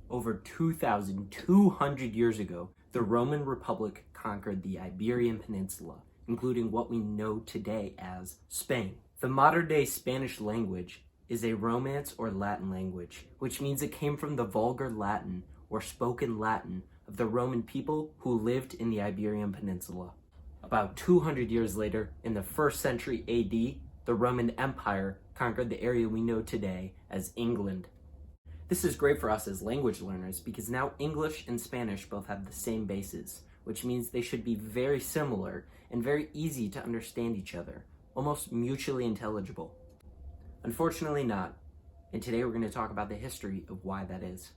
Over 2,200 years ago, the Roman Republic conquered the Iberian Peninsula, including what we know today as Spain. The modern-day Spanish language is a Romance or Latin language, which means it came from the vulgar Latin or spoken Latin of the Roman people who lived in the Iberian Peninsula. About 200 years later, in the 1st century AD, the Roman Empire conquered the area we know today as England. This is great for us as language learners because now English and Spanish both have the same bases, which means they should be very similar and very easy to understand each other, almost mutually intelligible. Unfortunately not, and today we're going to talk about the history of why that is.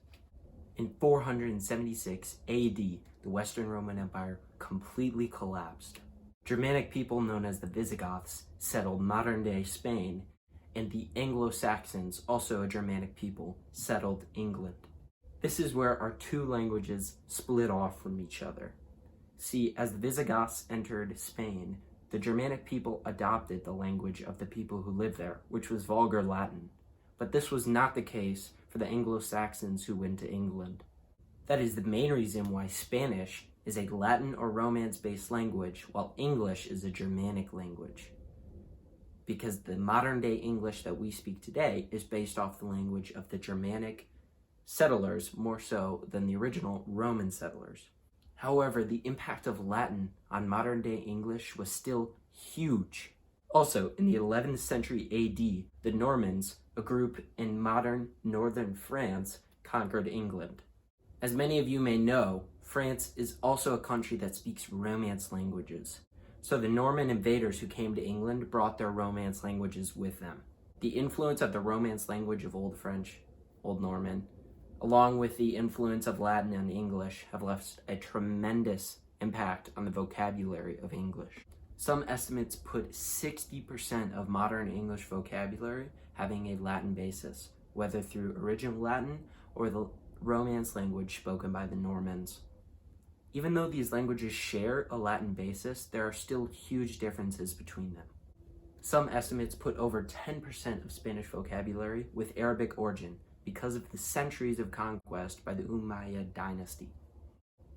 In 476 AD, the Western Roman Empire completely collapsed. Germanic people known as the Visigoths settled modern-day Spain, and the Anglo-Saxons, also a Germanic people, settled England. This is where our two languages split off from each other. See, as the Visigoths entered Spain, the Germanic people adopted the language of the people who lived there, which was Vulgar Latin. But this was not the case for the Anglo-Saxons who went to England. That is the main reason why Spanish is a Latin or Romance-based language, while English is a Germanic language. Because the modern-day English that we speak today is based off the language of the Germanic settlers more so than the original Roman settlers. However, the impact of Latin on modern-day English was still huge. Also, in the 11th century AD, the Normans, a group in modern northern France, conquered England. As many of you may know, France is also a country that speaks Romance languages. So the Norman invaders who came to England brought their Romance languages with them. The influence of the Romance language of Old French, Old Norman, along with the influence of Latin and English, have left a tremendous impact on the vocabulary of English. Some estimates put 60% of modern English vocabulary having a Latin basis, whether through original Latin or the Romance language spoken by the Normans. Even though these languages share a Latin basis, there are still huge differences between them. Some estimates put over 10% of Spanish vocabulary with Arabic origin because of the centuries of conquest by the Umayyad dynasty.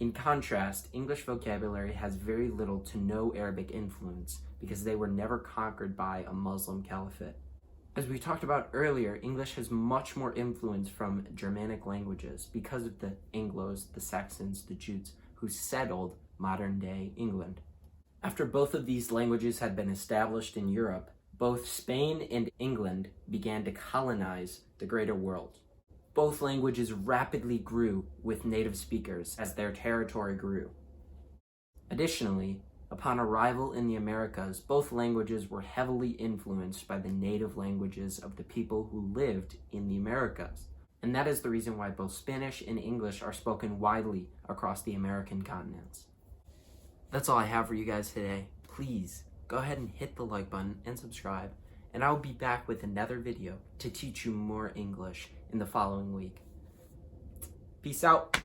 In contrast, English vocabulary has very little to no Arabic influence because they were never conquered by a Muslim caliphate. As we talked about earlier, English has much more influence from Germanic languages because of the Anglos, the Saxons, the Jutes, who settled modern-day England. After both of these languages had been established in Europe, both Spain and England began to colonize the greater world. Both languages rapidly grew with native speakers as their territory grew. Additionally, upon arrival in the Americas, both languages were heavily influenced by the native languages of the people who lived in the Americas. And that is the reason why both Spanish and English are spoken widely across the American continents. That's all I have for you guys today. Please go ahead and hit the like button and subscribe, and I'll be back with another video to teach you more English in the following week. Peace out.